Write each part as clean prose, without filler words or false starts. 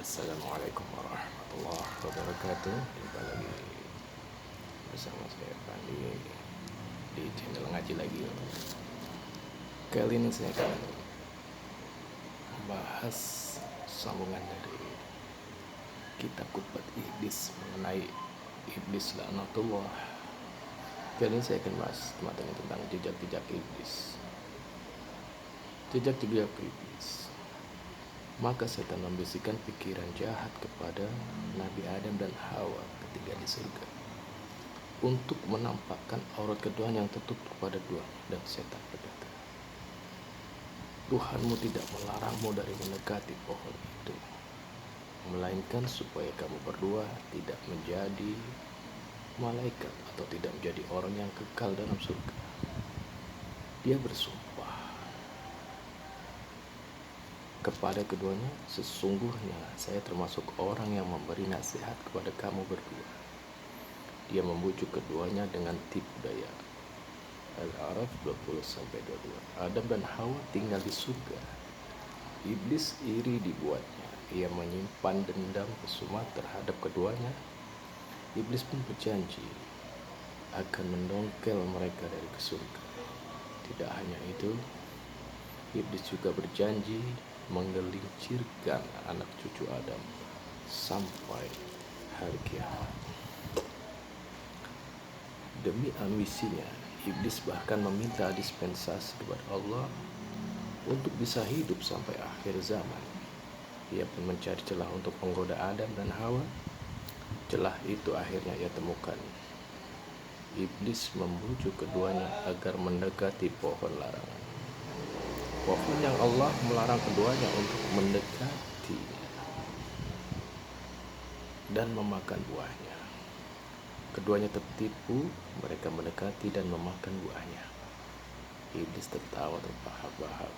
Assalamualaikum warahmatullahi wabarakatuh. Jumpa lagi bersama saya Pandi di channel ngaji lagi. Kali ini saya akan membahas sambungan dari kitab Kubat Iblis mengenai Iblis Laknatullah. Kali ini saya akan bahas materi tentang jejak-jejak Iblis. Jejak-jejak Iblis. Maka setan membisikkan pikiran jahat kepada Nabi Adam dan Hawa ketika di surga untuk menampakkan aurat keduanya yang tertutup pada dua. Dan setan berkata, Tuhanmu tidak melarangmu dari mendekati pohon itu, melainkan supaya kamu berdua tidak menjadi malaikat atau tidak menjadi orang yang kekal dalam surga. Dia bersumpah kepada keduanya, sesungguhnya saya termasuk orang yang memberi nasihat kepada kamu berdua. Dia membujuk keduanya dengan tipu daya. Al-A'raf 20-22. Adam dan Hawa tinggal di surga. Iblis iri dibuatnya. Ia menyimpan dendam kesumat terhadap keduanya. Iblis pun berjanji akan mendongkel mereka dari ke surga. Tidak hanya itu, Iblis juga berjanji menggelincirkan anak cucu Adam sampai hari kiamat. Demi ambisinya, Iblis bahkan meminta dispensasi kepada Allah untuk bisa hidup sampai akhir zaman. Ia pun mencari celah untuk menggoda Adam dan Hawa. Celah itu akhirnya ia temukan. Iblis membujuk keduanya agar mendekati pohon larangan. Pohon yang Allah melarang keduanya untuk mendekati dan memakan buahnya. Keduanya tertipu, mereka mendekati dan memakan buahnya. Iblis tertawa terbahak-bahak.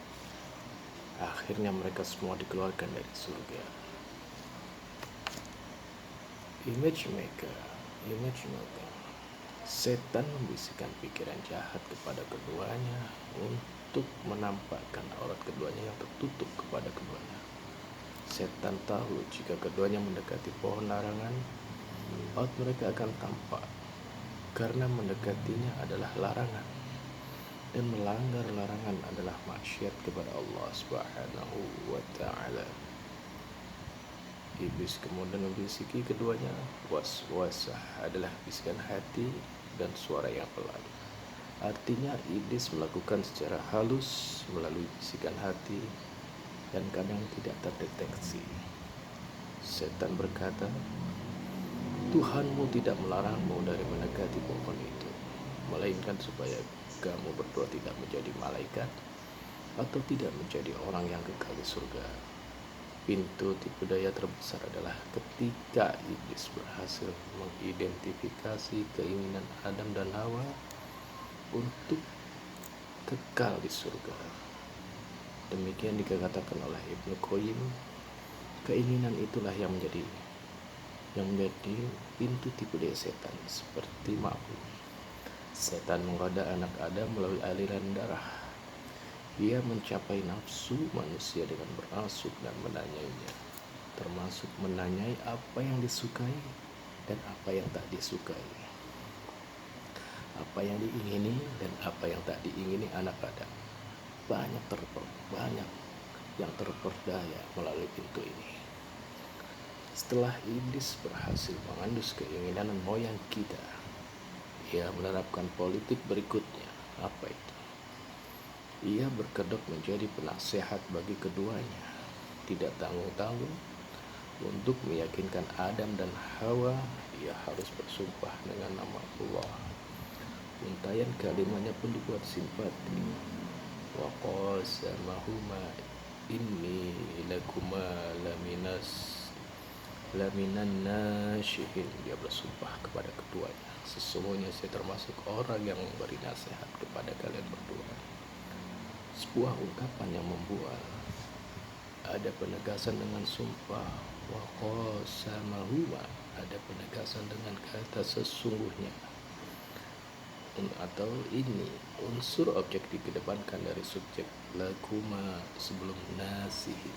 Akhirnya mereka semua dikeluarkan dari surga. Image maker. Setan membisikkan pikiran jahat kepada keduanya untuk menampakkan aurat keduanya yang tertutup kepada keduanya. Setan tahu jika keduanya mendekati pohon larangan, aurat mereka akan tampak, karena mendekatinya adalah larangan, dan melanggar larangan adalah maksiat kepada Allah Subhanahu wa Ta'ala. Iblis kemudian membisiki keduanya. Waswasah adalah bisikan hati dan suara yang pelan. Artinya iblis melakukan secara halus melalui bisikan hati dan kadang tidak terdeteksi. Setan berkata, Tuhanmu tidak melarangmu dari mendekati pohon itu, melainkan supaya kamu berdua tidak menjadi malaikat atau tidak menjadi orang yang kekal di surga. Pintu tipu daya terbesar adalah ketika iblis berhasil mengidentifikasi keinginan Adam dan Hawa untuk kekal di surga. Demikian dikatakan oleh Ibnu Qayyim, keinginan itulah yang menjadi pintu tipu daya setan. Seperti makhluk, setan menggoda anak Adam melalui aliran darah. Ia mencapai nafsu manusia dengan berasuk dan menanyainya, termasuk menanyai apa yang disukai dan apa yang tak disukai, apa yang diingini dan apa yang tak diingini anak Adam. Banyak yang terperdaya melalui pintu ini. Setelah iblis berhasil mengandus keinginan moyang kita, ia menerapkan politik berikutnya. Apa itu? Ia berkedok menjadi penasehat bagi keduanya, tidak tanggung-tanggung. Untuk meyakinkan Adam dan Hawa, ia harus bersumpah dengan nama Allah. Untayan kalimatnya pun dibuat simpati. Wa qasamahuma inni lakuma laminan nasyihin. Dia bersumpah kepada keduanya, sesungguhnya saya termasuk orang yang memberi nasihat kepada kalian berdua. Sebuah ungkapan yang membual. Ada penegasan dengan sumpah. Wa qasamahuma, ada penegasan dengan kata sesungguhnya. Atau ini unsur objek dikedepankan dari subjek lakuma sebelum nasihin.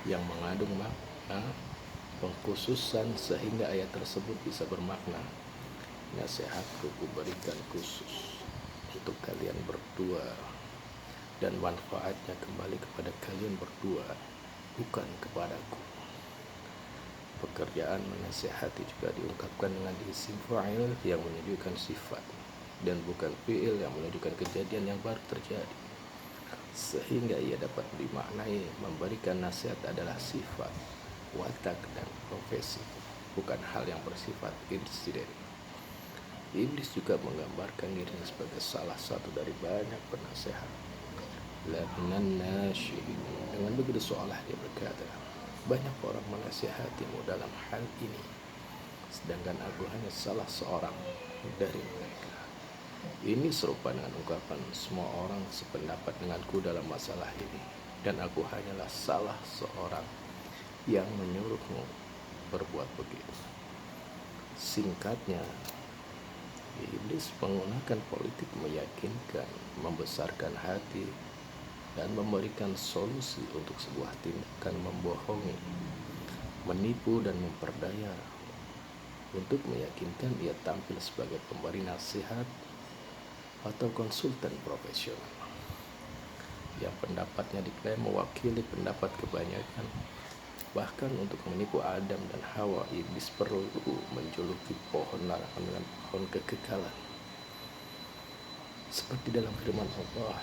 yang mengandung makna pengkhususan sehingga ayat tersebut bisa bermakna, nasihatku kuberikan khusus untuk kalian berdua dan manfaatnya kembali kepada kalian berdua, bukan kepadaku. Pekerjaan menasihati juga diungkapkan dengan isim fa'il yang menunjukkan sifat dan bukan fi'il yang menunjukkan kejadian yang baru terjadi, sehingga ia dapat dimaknai memberikan nasihat adalah sifat, watak, dan profesi, bukan hal yang bersifat insiden. Iblis juga menggambarkan dirinya sebagai salah satu dari banyak penasehat. Laminan nasyihin. Dengan begitu seolah dia berkata, banyak orang menasihatimu dalam hal ini, sedangkan aku hanya salah seorang dari mereka. Ini serupa dengan ungkapan semua orang sependapat denganku dalam masalah ini, dan aku hanyalah salah seorang yang menyuruhmu berbuat begitu. Singkatnya, iblis menggunakan politik meyakinkan, membesarkan hati, dan memberikan solusi untuk sebuah tindakan membohongi, menipu, dan memperdaya untuk meyakinkan ia tampil sebagai pemberi nasihat atau konsultan profesional yang pendapatnya diklaim mewakili pendapat kebanyakan. Bahkan untuk menipu Adam dan Hawa, iblis perlu menjuluki pohon larangan dengan pohon kekekalan. Seperti dalam firman Allah,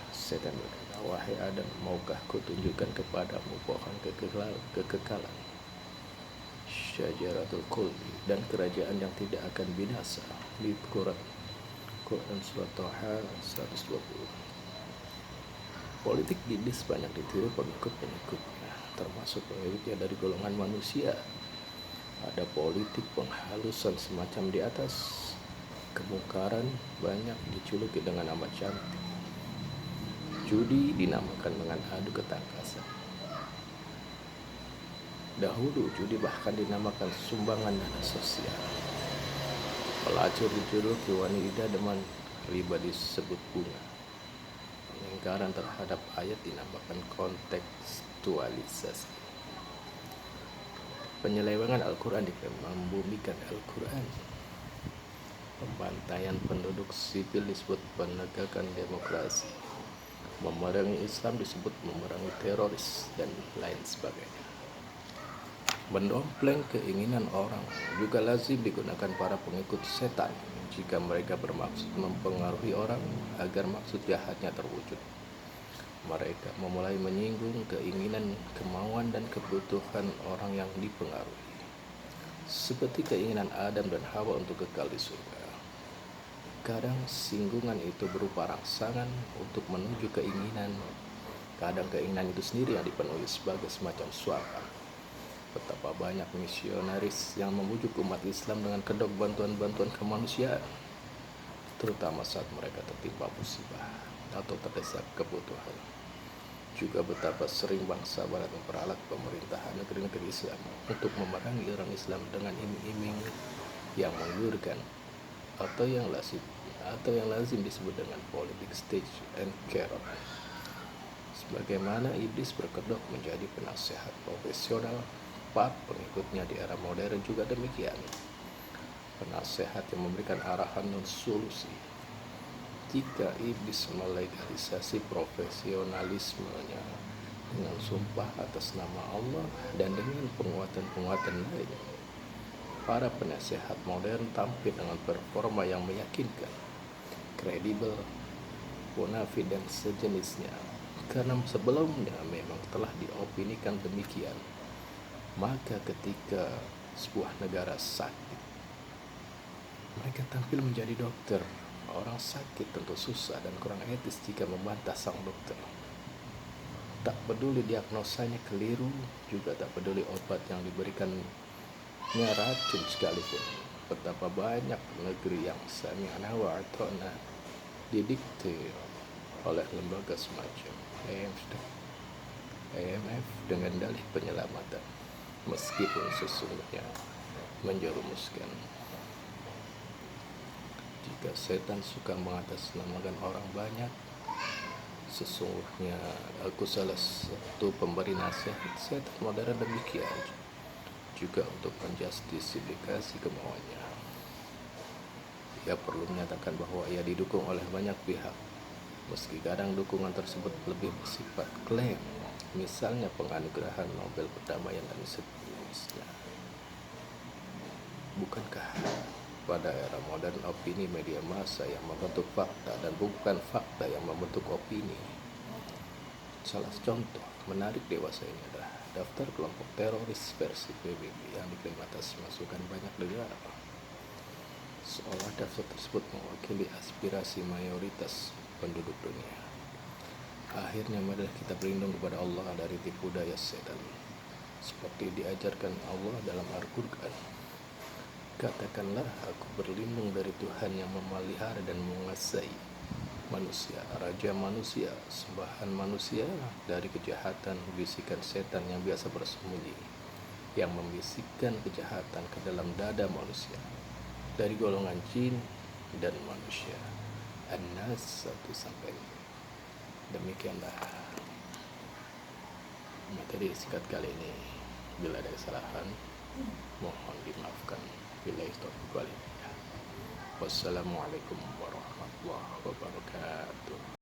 setan berkata, wahai Adam, maukah kutunjukkan kepadamu pohon kekekalan, syajaratul khuldi, dan kerajaan yang tidak akan binasa. Di Quran surat Taha 120. Politik iblis banyak ditiru pengikut-pengikutnya, termasuk pengikutnya dari golongan manusia. Ada politik penghalusan semacam di atas. Kemungkaran banyak dijuluki dengan nama cantik. Judi dinamakan dengan adu ketangkasan. Dahulu judi bahkan dinamakan sumbangan dana sosial. Pelacur dijuluki wanita, deman riba disebut bunga. Pengingkaran terhadap ayat dinamakan kontekstualisasi. Penyelewengan Al-Quran diklaim membumikan Al-Quran. Pembantaian penduduk sipil disebut penegakan demokrasi. Memerangi Islam disebut memerangi teroris, dan lain sebagainya. Mendompleng keinginan orang juga lazim digunakan para pengikut setan jika mereka bermaksud mempengaruhi orang agar maksud jahatnya terwujud. Mereka memulai menyinggung keinginan, kemauan, dan kebutuhan orang yang dipengaruhi, seperti keinginan Adam dan Hawa untuk kekal di surga. Kadang singgungan itu berupa rangsangan untuk menuju keinginan. Kadang keinginan itu sendiri yang dipenuhi sebagai semacam suaka. Betapa banyak misionaris yang membujuk umat Islam dengan kedok bantuan-bantuan kemanusiaan, terutama saat mereka tertimpa musibah atau terdesak kebutuhan. Juga betapa sering bangsa barat memperalat pemerintahan negeri-negeri Islam untuk memerangi orang Islam dengan iming-iming yang menggiurkan atau yang lazim disebut dengan politik stage and carrot. Sebagaimana iblis berkedok menjadi penasehat profesional, pengikutnya di era modern juga demikian. Penasehat yang memberikan arahan dan solusi. Jika iblis melegalisasi profesionalismenya dengan sumpah atas nama Allah dan dengan penguatan-penguatan lain, para penasehat modern tampil dengan performa yang meyakinkan, kredibel, bonafide, dan sejenisnya. Karena sebelumnya memang telah diopinikan demikian. Maka ketika sebuah negara sakit, mereka tampil menjadi dokter. Orang sakit tentu susah dan kurang etis jika membantah sang dokter. Tak peduli diagnosanya keliru, juga tak peduli obat yang diberikannya racun sekalipun. Betapa banyak negeri yang sami'na wa ata'na didikte oleh lembaga semacam IMF dengan dalih penyelamatan, meskipun sesungguhnya menjerumuskan. Jika setan suka mengatasnamakan orang banyak, Sesungguhnya aku salah satu pemberi nasihat setan modern demikian, juga untuk menjustifikasi kemauannya. Ia perlu menyatakan bahwa ia didukung oleh banyak pihak, meski kadang dukungan tersebut lebih bersifat klaim, misalnya penganugerahan Nobel Perdamaian dan sejenisnya. Bukankah pada era modern opini media massa yang membentuk fakta dan bukan fakta yang membentuk opini? Salah contoh menarik dewasa ini adalah daftar kelompok teroris versi PBB yang diklaim atas masukan banyak negara, seolah daftar tersebut mewakili aspirasi mayoritas penduduk dunia. Akhirnya marilah kita berlindung kepada Allah dari tipu daya setan, seperti diajarkan Allah dalam Al-Quran. Katakanlah, aku berlindung dari Tuhan yang memelihara dan menguasai manusia, raja manusia, sembahan manusia, dari kejahatan bisikan setan yang biasa bersembunyi, yang membisikkan kejahatan ke dalam dada manusia, dari golongan jin dan manusia. An-Nas 1-5. Demikianlah materi singkat kali ini. Bila ada kesalahan, mohon dimaafkan. Billahi taufiq wal hidayah. Wassalamualaikum warahmatullahi wabarakatuh.